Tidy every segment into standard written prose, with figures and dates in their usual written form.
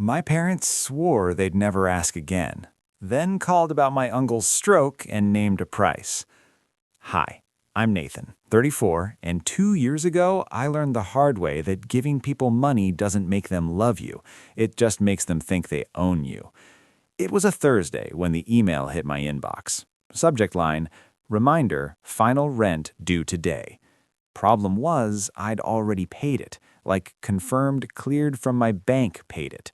My parents swore they'd never ask again, then called about my uncle's stroke and named a price. Hi, I'm Nathan, 34, and 2 years ago I learned the hard way that giving people money doesn't make them love you, it just makes them think they own you. It was a Thursday when the email hit my inbox. Subject line, reminder, final rent due today. Problem was, I'd already paid it, like confirmed, cleared from my bank paid it.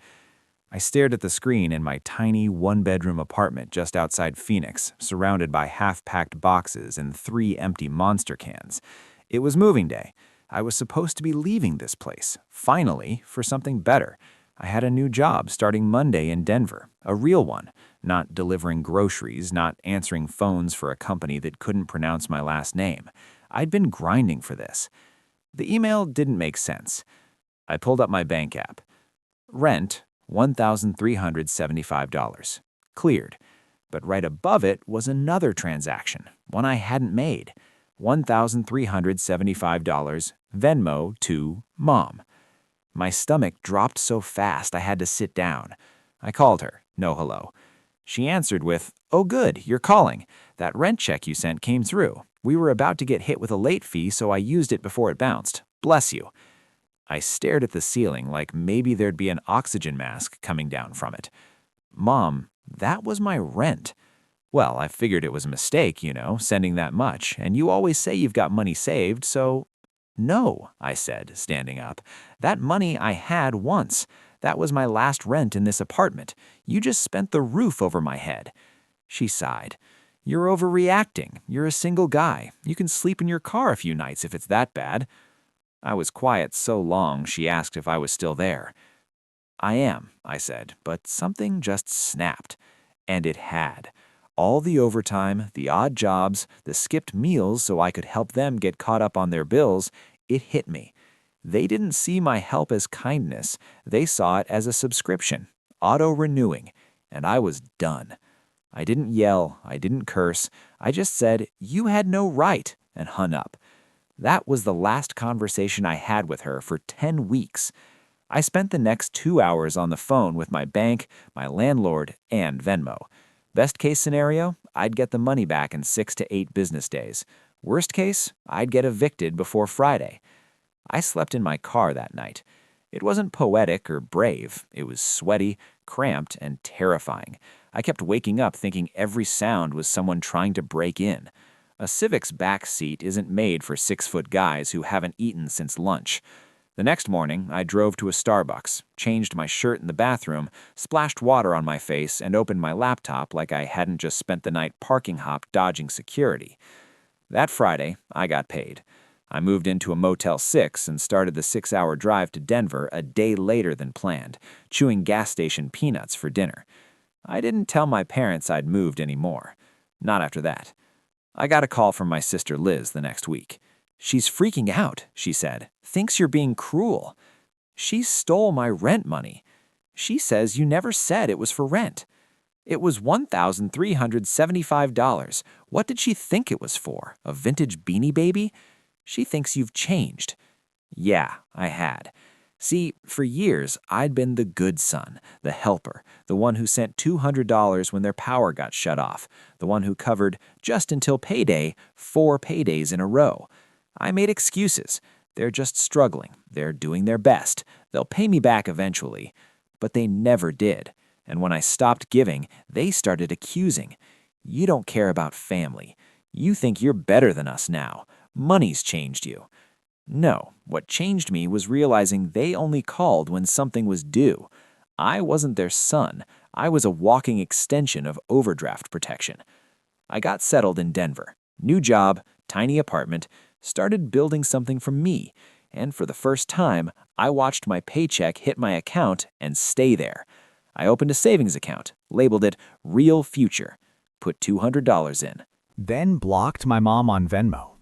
I stared at the screen in my tiny one-bedroom apartment just outside Phoenix, surrounded by half-packed boxes and 3 empty Monster cans. It was moving day. I was supposed to be leaving this place, finally, for something better. I had a new job starting Monday in Denver, a real one, not delivering groceries, not answering phones for a company that couldn't pronounce my last name. I'd been grinding for this. The email didn't make sense. I pulled up my bank app. Rent, $1,375. Cleared. But right above it was another transaction, one I hadn't made. $1,375, Venmo to Mom. My stomach dropped so fast I had to sit down. I called her, no hello. She answered with, "Oh good, you're calling. That rent check you sent came through. We were about to get hit with a late fee, so I used it before it bounced. Bless you." I stared at the ceiling like maybe there'd be an oxygen mask coming down from it. Mom, that was my rent. Well, I figured it was a mistake, sending that much, and you always say you've got money saved, so... No, I said, standing up. That money I had once. That was my last rent in this apartment. You just spent the roof over my head. She sighed. You're overreacting. You're a single guy. You can sleep in your car a few nights if it's that bad. I was quiet so long, she asked if I was still there. I am, I said, but something just snapped. And it had. All the overtime, the odd jobs, the skipped meals so I could help them get caught up on their bills, it hit me. They didn't see my help as kindness. They saw it as a subscription, auto-renewing, and I was done. I didn't yell, I didn't curse. I just said, "You had no right," and hung up. That was the last conversation I had with her for 10 weeks. I spent the next 2 hours on the phone with my bank, my landlord, and Venmo. Best case scenario, I'd get the money back in 6 to 8 business days. Worst case, I'd get evicted before Friday. I slept in my car that night. It wasn't poetic or brave. It was sweaty, cramped, and terrifying. I kept waking up thinking every sound was someone trying to break in. A Civic's back seat isn't made for 6-foot guys who haven't eaten since lunch. The next morning, I drove to a Starbucks, changed my shirt in the bathroom, splashed water on my face, and opened my laptop like I hadn't just spent the night parking hop dodging security. That Friday, I got paid. I moved into a Motel 6 and started the 6-hour drive to Denver a day later than planned, chewing gas station peanuts for dinner. I didn't tell my parents I'd moved anymore. Not after that. I got a call from my sister Liz the next week. "She's freaking out," she said. "Thinks you're being cruel. She stole my rent money. She says you never said it was for rent. It was $1,375. What did she think it was for? A vintage Beanie Baby? She thinks you've changed." Yeah, I had. See, for years, I'd been the good son, the helper, the one who sent $200 when their power got shut off, the one who covered, just until payday, 4 paydays in a row. I made excuses. They're just struggling. They're doing their best. They'll pay me back eventually. But they never did. And when I stopped giving, they started accusing. You don't care about family. You think you're better than us now. Money's changed you. No, what changed me was realizing they only called when something was due. I wasn't their son. I was a walking extension of overdraft protection. I got settled in Denver. New job, tiny apartment, started building something for me, and for the first time, I watched my paycheck hit my account and stay there. I opened a savings account, labeled it Real Future, put $200 in. Then blocked my mom on Venmo.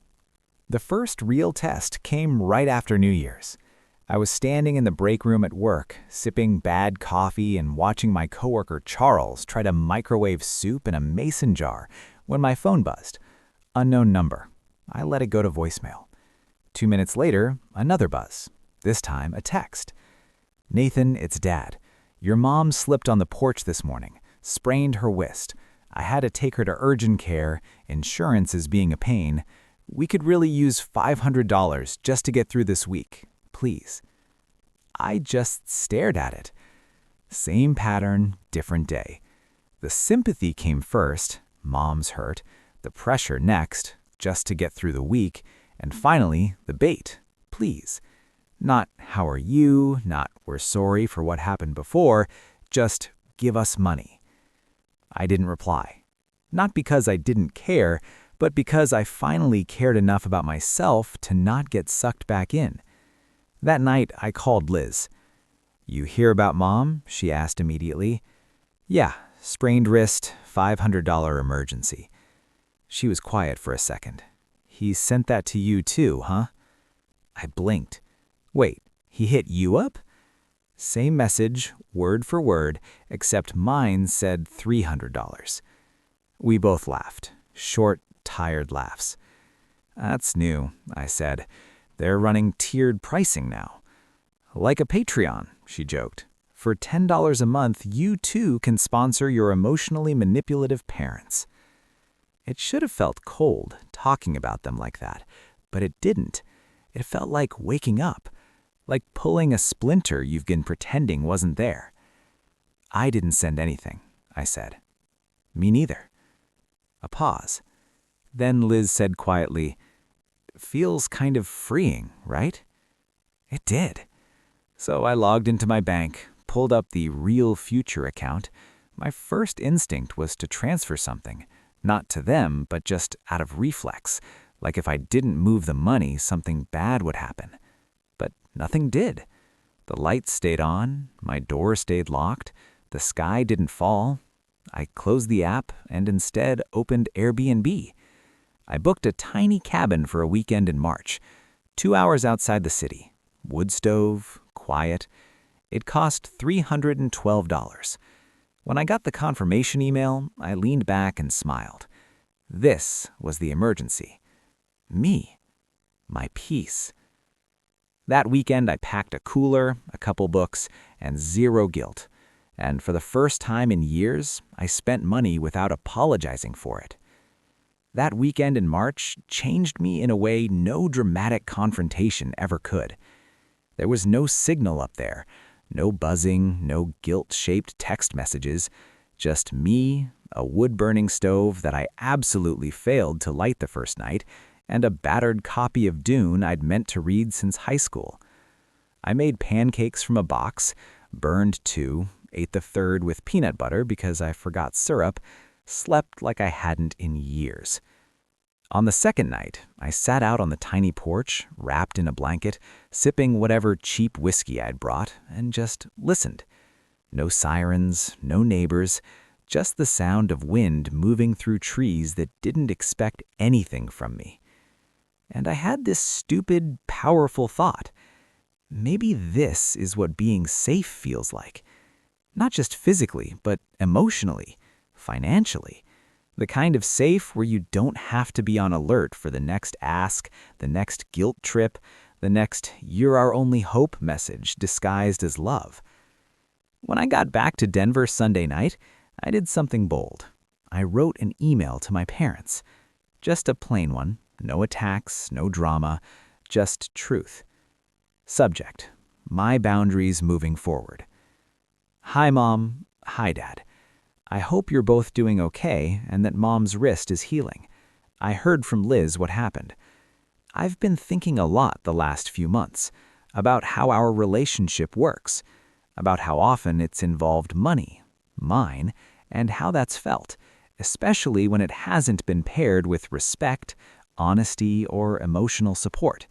The first real test came right after New Year's. I was standing in the break room at work, sipping bad coffee and watching my coworker Charles try to microwave soup in a mason jar when my phone buzzed. Unknown number. I let it go to voicemail. 2 minutes later, another buzz. This time, a text. "Nathan, it's Dad. Your mom slipped on the porch this morning, sprained her wrist. I had to take her to urgent care. Insurance is being a pain. We could really use $500 just to get through this week. Please." I just stared at it. Same pattern, different day. The sympathy came first, mom's hurt, the pressure next, just to get through the week, and finally, the bait, please. Not how are you, not we're sorry for what happened before, just give us money. I didn't reply. Not because I didn't care, but because I finally cared enough about myself to not get sucked back in. That night, I called Liz. "You hear about Mom?" she asked immediately. "Yeah, sprained wrist, $500 emergency." She was quiet for a second. "He sent that to you too, huh?" I blinked. "Wait, he hit you up?" Same message, word for word, except mine said $300. We both laughed, short, tired laughs. "That's new," I said. "They're running tiered pricing now." "Like a Patreon," she joked. "For $10 a month, you too can sponsor your emotionally manipulative parents." It should have felt cold talking about them like that, but it didn't. It felt like waking up, like pulling a splinter you've been pretending wasn't there. "I didn't send anything," I said. "Me neither." A pause. Then Liz said quietly, "Feels kind of freeing, right?" It did. So I logged into my bank, pulled up the Real Future account. My first instinct was to transfer something, not to them, but just out of reflex, like if I didn't move the money, something bad would happen. But nothing did. The lights stayed on, my door stayed locked, the sky didn't fall. I closed the app and instead opened Airbnb. I booked a tiny cabin for a weekend in March, 2 hours outside the city. Wood stove, quiet. It cost $312. When I got the confirmation email, I leaned back and smiled. This was the emergency. Me. My peace. That weekend, I packed a cooler, a couple books, and zero guilt. And for the first time in years, I spent money without apologizing for it. That weekend in March changed me in a way no dramatic confrontation ever could. There was no signal up there, no buzzing, no guilt-shaped text messages, just me, a wood-burning stove that I absolutely failed to light the first night, and a battered copy of Dune I'd meant to read since high school. I made pancakes from a box, burned 2, ate the third with peanut butter because I forgot syrup, slept like I hadn't in years. On the second night, I sat out on the tiny porch, wrapped in a blanket, sipping whatever cheap whiskey I'd brought, and just listened. No sirens, no neighbors, just the sound of wind moving through trees that didn't expect anything from me. And I had this stupid, powerful thought. Maybe this is what being safe feels like. Not just physically, but emotionally, financially. The kind of safe where you don't have to be on alert for the next ask, the next guilt trip, the next "you're our only hope" message disguised as love. When I got back to Denver Sunday night, I did something bold. I wrote an email to my parents. Just a plain one, no attacks, no drama, just truth. Subject: my boundaries moving forward. "Hi, Mom. Hi, Dad. I hope you're both doing okay and that Mom's wrist is healing. I heard from Liz what happened. I've been thinking a lot the last few months about how our relationship works, about how often it's involved money, mine, and how that's felt, especially when it hasn't been paired with respect, honesty, or emotional support.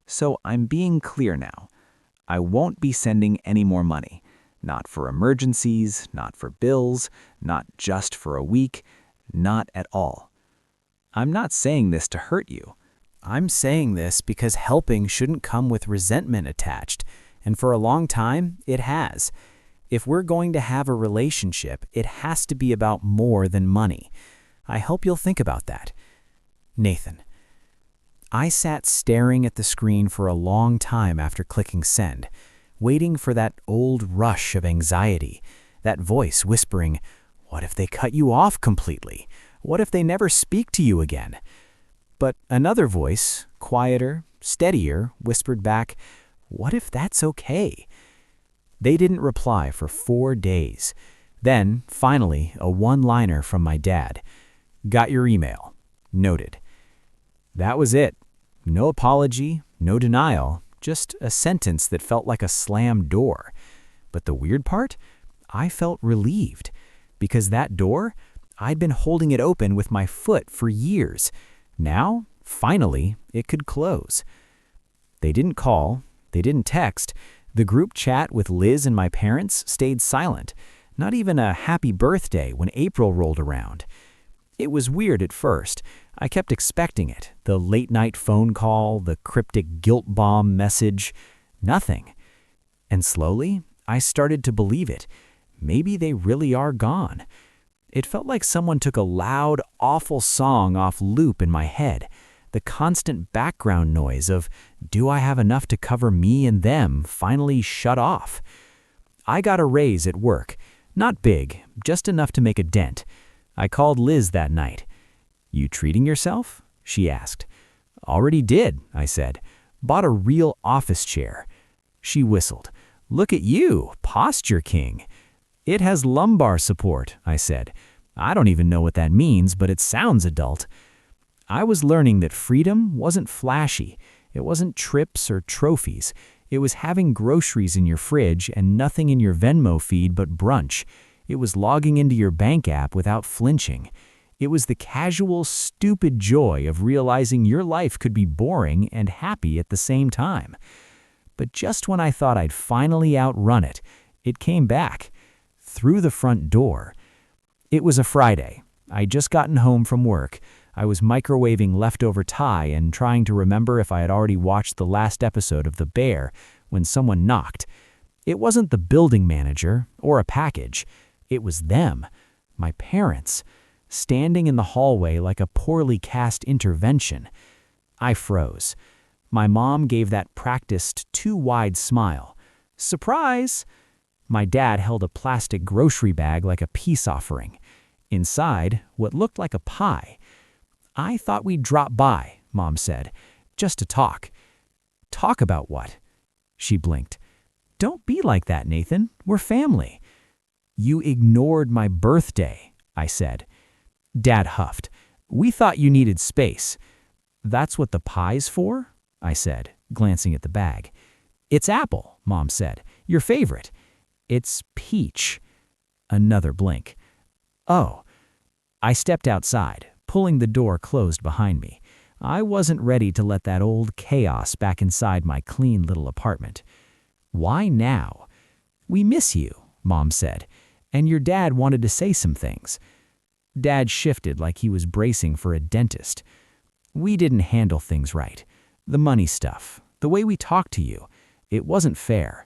So I'm being clear now. I won't be sending any more money. Not for emergencies, not for bills, not just for a week, not at all. I'm not saying this to hurt you. I'm saying this because helping shouldn't come with resentment attached, and for a long time, it has. If we're going to have a relationship, it has to be about more than money. I hope you'll think about that. Nathan. I sat staring at the screen for a long time after clicking send. waiting for that old rush of anxiety, that voice whispering, "What if they cut you off completely? What if they never speak to you again?" But another voice, quieter, steadier, whispered back, "What if that's okay?" They didn't reply for 4 days. Then, finally, a one-liner from my dad. "Got your email. Noted." That was it. No apology, no denial, just a sentence that felt like a slammed door. But the weird part? I felt relieved. Because that door, I'd been holding it open with my foot for years. Now, finally, it could close. They didn't call. They didn't text. The group chat with Liz and my parents stayed silent. Not even a happy birthday when April rolled around. It was weird at first. I kept expecting it. The late-night phone call, the cryptic guilt bomb message. Nothing. And slowly, I started to believe it. Maybe they really are gone. It felt like someone took a loud, awful song off loop in my head. The constant background noise of, "Do I have enough to cover me and them?" finally shut off. I got a raise at work. Not big, just enough to make a dent. I called Liz that night. "You treating yourself?" she asked. "Already did," I said. "Bought a real office chair." She whistled. "Look at you, posture king." "It has lumbar support," I said. "I don't even know what that means, but it sounds adult." I was learning that freedom wasn't flashy. It wasn't trips or trophies. It was having groceries in your fridge and nothing in your Venmo feed but brunch. It was logging into your bank app without flinching. It was the casual, stupid joy of realizing your life could be boring and happy at the same time. But just when I thought I'd finally outrun it, it came back. Through the front door. It was a Friday. I'd just gotten home from work. I was microwaving leftover Thai and trying to remember if I had already watched the last episode of The Bear when someone knocked. It wasn't the building manager or a package. It was them, my parents, standing in the hallway like a poorly cast intervention. I froze. My mom gave that practiced, too wide smile. "Surprise!" My dad held a plastic grocery bag like a peace offering. Inside, what looked like a pie. "I thought we'd drop by," Mom said, "just to talk." "Talk about what?" She blinked. "Don't be like that, Nathan. We're family." "You ignored my birthday," I said. Dad huffed. "We thought you needed space." "That's what the pie's for?" I said, glancing at the bag. "It's apple," Mom said. "Your favorite." "It's peach." Another blink. "Oh." I stepped outside, pulling the door closed behind me. I wasn't ready to let that old chaos back inside my clean little apartment. "Why now?" "We miss you," Mom said, "and your dad wanted to say some things." Dad shifted like he was bracing for a dentist. "We didn't handle things right. The money stuff, the way we talked to you, it wasn't fair."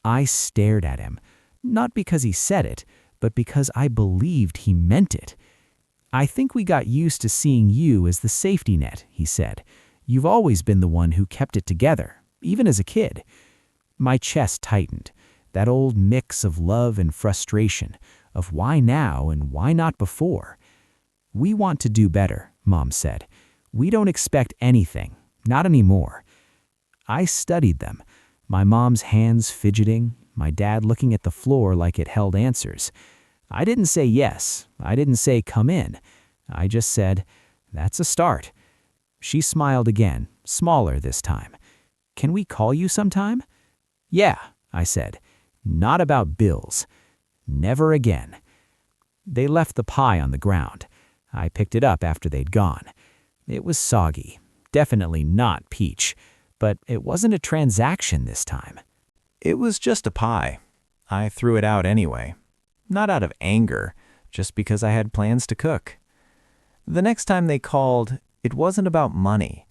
I stared at him, not because he said it, but because I believed he meant it. "I think we got used to seeing you as the safety net," he said. "You've always been the one who kept it together, even as a kid." My chest tightened, that old mix of love and frustration, of why now and why not before. "We want to do better," Mom said. "We don't expect anything, not anymore." I studied them, my mom's hands fidgeting, my dad looking at the floor like it held answers. I didn't say yes. I didn't say come in. I just said, "That's a start." She smiled again, smaller this time. "Can we call you sometime?" "Yeah," I said. "Not about bills." Never again. They left the pie on the ground. I picked it up after they'd gone. It was soggy, definitely not peach, but it wasn't a transaction this time. It was just a pie. I threw it out anyway. Not out of anger, just because I had plans to cook. The next time they called, it wasn't about money.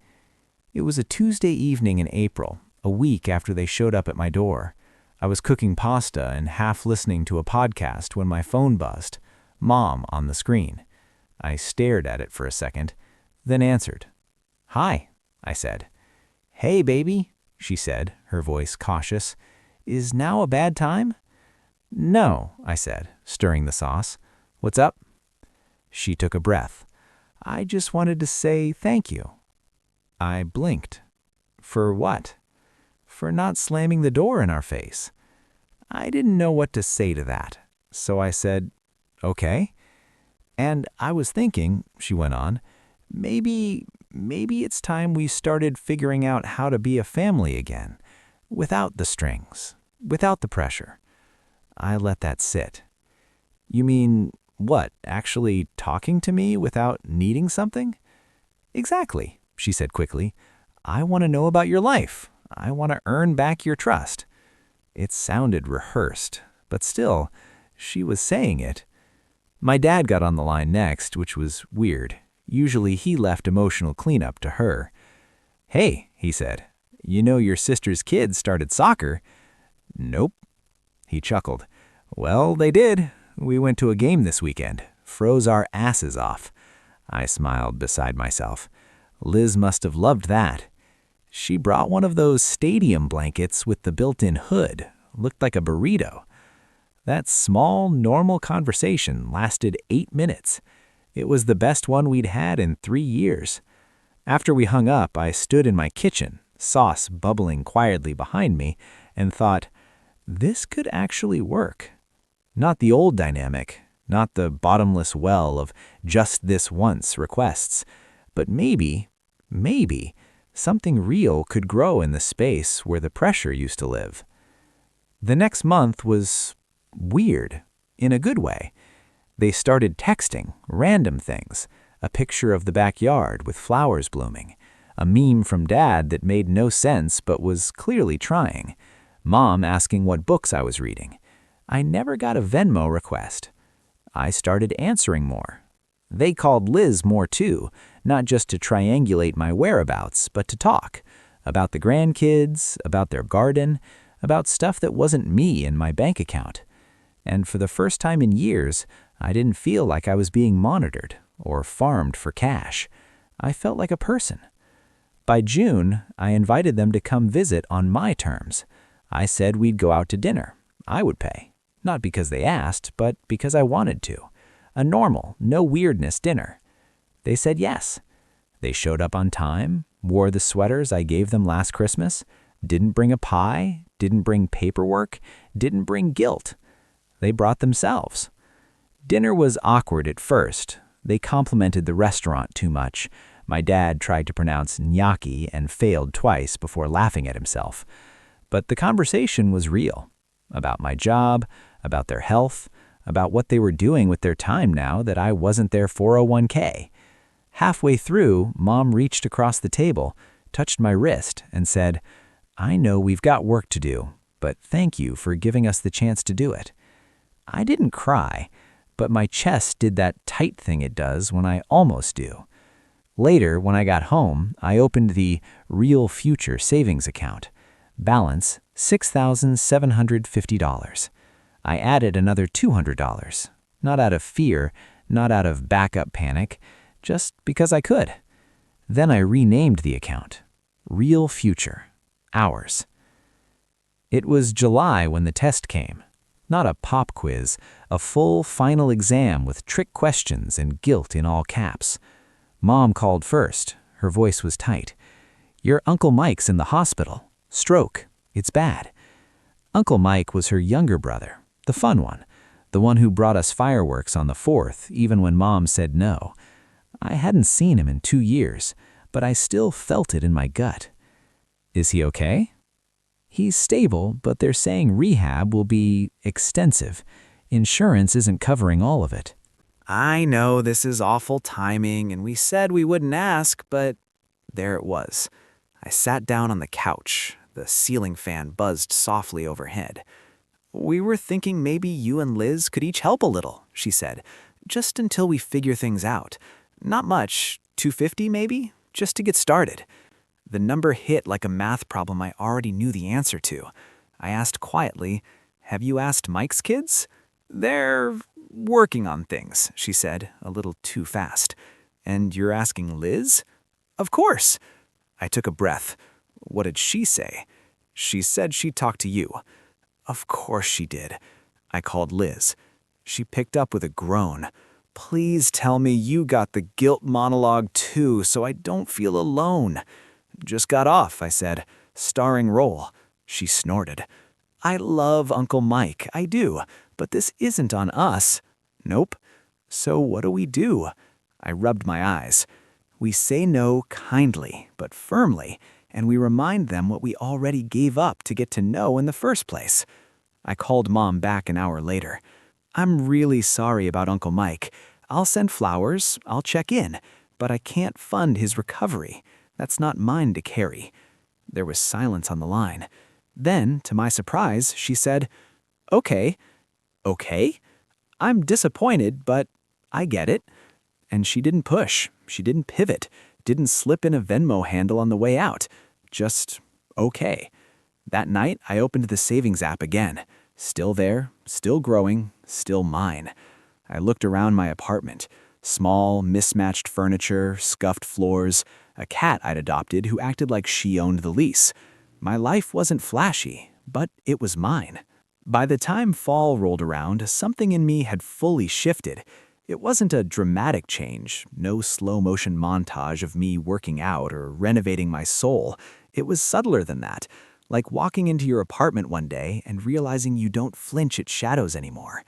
It was a Tuesday evening in April, a week after they showed up at my door. I was cooking pasta and half listening to a podcast when my phone buzzed, Mom on the screen. I stared at it for a second, then answered. "Hi," I said. "Hey, baby," she said, her voice cautious. Is now a bad time?" "No," I said, stirring the sauce. "What's up?" She took a breath. "I just wanted to say thank you." I blinked. For what? For not slamming the door in our face. I didn't know what to say to that, so I said, "Okay." "And I was thinking," she went on, maybe it's time we started figuring out how to be a family again, without the strings, without the pressure." I let that sit. "You mean, what, actually talking to me without needing something?" "Exactly," she said quickly. "I want to know about your life. I want to earn back your trust." It sounded rehearsed, but still, she was saying it. My dad got on the line next, which was weird. Usually he left emotional cleanup to her. "Hey," he said, "you know your sister's kids started soccer." "Nope." He chuckled. "Well, they did. We went to a game this weekend. Froze our asses off." I smiled beside myself. Liz must have loved that. She brought one of those stadium blankets with the built-in hood. Looked like a burrito. That small, normal conversation lasted 8 minutes. It was the best one we'd had in 3 years. After we hung up, I stood in my kitchen, sauce bubbling quietly behind me, and thought, this could actually work. Not the old dynamic, not the bottomless well of just this once requests, but maybe, something real could grow in the space where the pressure used to live. The next month was weird, in a good way. They started texting random things, a picture of the backyard with flowers blooming, a meme from Dad that made no sense but was clearly trying, Mom asking what books I was reading. I never got a Venmo request. I started answering more. They called Liz more too, not just to triangulate my whereabouts, but to talk about the grandkids, about their garden, about stuff that wasn't me in my bank account. And for the first time in years, I didn't feel like I was being monitored or farmed for cash. I felt like a person. By June, I invited them to come visit on my terms. I said we'd go out to dinner. I would pay. Not because they asked, but because I wanted to. A normal, no weirdness dinner. They said yes. They showed up on time, wore the sweaters I gave them last Christmas, didn't bring a pie, didn't bring paperwork, didn't bring guilt. They brought themselves. Dinner was awkward at first. They complimented the restaurant too much. My dad tried to pronounce gnocchi and failed twice before laughing at himself. But the conversation was real. About my job, about their health, about what they were doing with their time now that I wasn't their 401k. Halfway through, Mom reached across the table, touched my wrist, and said, "I know we've got work to do, but thank you for giving us the chance to do it." I didn't cry, but my chest did that tight thing it does when I almost do. Later, when I got home, I opened the Real Future savings account. Balance $6,750. I added another $200, not out of fear, not out of backup panic, just because I could. Then I renamed the account. Real Future. Ours. It was July when the test came. Not a pop quiz, a full final exam with trick questions and guilt in all caps. Mom called first. Her voice was tight. "Your Uncle Mike's in the hospital. Stroke. It's bad." Uncle Mike was her younger brother, the fun one, the one who brought us fireworks on the 4th, even when Mom said no. I hadn't seen him in 2 years, but I still felt it in my gut. "Is he okay?" "He's stable, but they're saying rehab will be extensive. Insurance isn't covering all of it." I know this is awful timing, and we said we wouldn't ask, but there it was. I sat down on the couch. The ceiling fan buzzed softly overhead. "We were thinking maybe you and Liz could each help a little," she said, "just until we figure things out. Not much, $250 maybe, just to get started." The number hit like a math problem I already knew the answer to. I asked quietly, "Have you asked Mike's kids?" "They're working on things," she said, a little too fast. "And you're asking Liz?" "Of course." I took a breath. What did she say? "She said she'd talk to you." Of course she did. I called Liz. She picked up with a groan. Please tell me you got the guilt monologue too, so I don't feel alone. Just got off, I said. Starring role. She snorted. I love Uncle Mike, I do, but this isn't on us. Nope. So what do we do? I rubbed my eyes. We say no kindly, but firmly, and we remind them what we already gave up to get to know in the first place. I called Mom back an hour later. I'm really sorry about Uncle Mike. I'll send flowers, I'll check in, but I can't fund his recovery. That's not mine to carry. There was silence on the line. Then, to my surprise, she said, Okay. Okay? I'm disappointed, but I get it. And she didn't push. She didn't pivot. Didn't slip in a Venmo handle on the way out. Just okay. That night, I opened the savings app again. Still there, still growing, still mine. I looked around my apartment. Small, mismatched furniture, scuffed floors, a cat I'd adopted who acted like she owned the lease. My life wasn't flashy, but it was mine. By the time fall rolled around, something in me had fully shifted. It wasn't a dramatic change, no slow-motion montage of me working out or renovating my soul. It was subtler than that, like walking into your apartment one day and realizing you don't flinch at shadows anymore.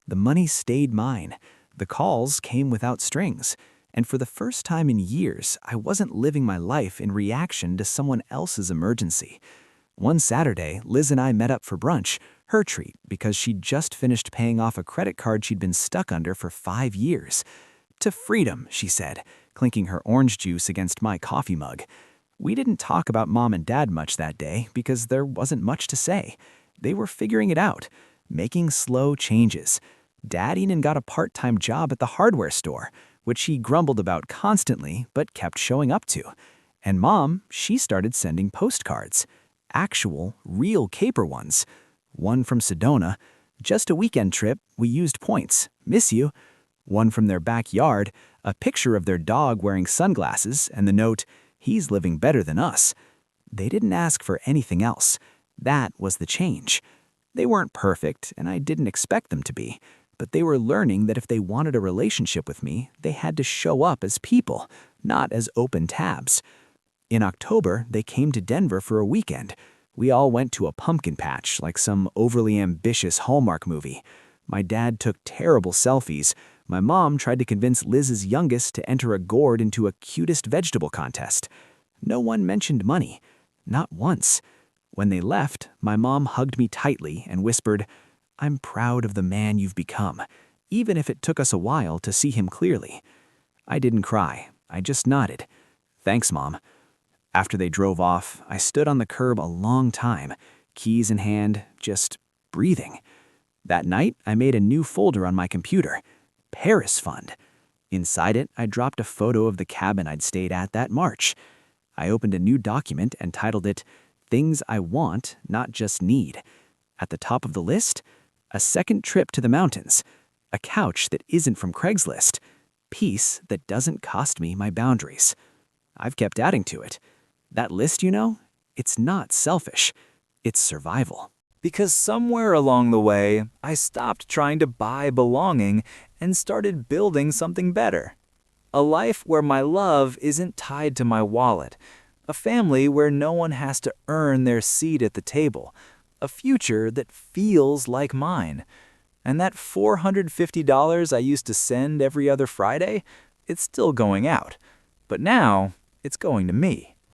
The money stayed mine. The calls came without strings. And for the first time in years, I wasn't living my life in reaction to someone else's emergency. One Saturday, Liz and I met up for brunch, her treat, because she'd just finished paying off a credit card she'd been stuck under for 5 years. To freedom, she said, clinking her orange juice against my coffee mug. We didn't talk about Mom and Dad much that day because there wasn't much to say. They were figuring it out, making slow changes. Dad even got a part-time job at the hardware store, which he grumbled about constantly but kept showing up to. And Mom, she started sending postcards. Actual, real caper ones. One from Sedona. Just a weekend trip, we used points. Miss you. One from their backyard, a picture of their dog wearing sunglasses, and the note, he's living better than us. They didn't ask for anything else. That was the change. They weren't perfect, and I didn't expect them to be. But they were learning that if they wanted a relationship with me, they had to show up as people, not as open tabs. In October, they came to Denver for a weekend. We all went to a pumpkin patch like some overly ambitious Hallmark movie. My dad took terrible selfies. My mom tried to convince Liz's youngest to enter a gourd into a cutest vegetable contest. No one mentioned money. Not once. When they left, my mom hugged me tightly and whispered, I'm proud of the man you've become, even if it took us a while to see him clearly. I didn't cry. I just nodded. Thanks, Mom. After they drove off, I stood on the curb a long time, keys in hand, just breathing. That night, I made a new folder on my computer, Paris Fund. Inside it, I dropped a photo of the cabin I'd stayed at that March. I opened a new document and titled it, Things I Want, Not Just Need. At the top of the list, a second trip to the mountains, a couch that isn't from Craigslist, peace that doesn't cost me my boundaries. I've kept adding to it. That list, it's not selfish. It's survival. Because somewhere along the way, I stopped trying to buy belonging and started building something better. A life where my love isn't tied to my wallet. A family where no one has to earn their seat at the table. A future that feels like mine. And that $450 I used to send every other Friday, it's still going out. But now, it's going to me.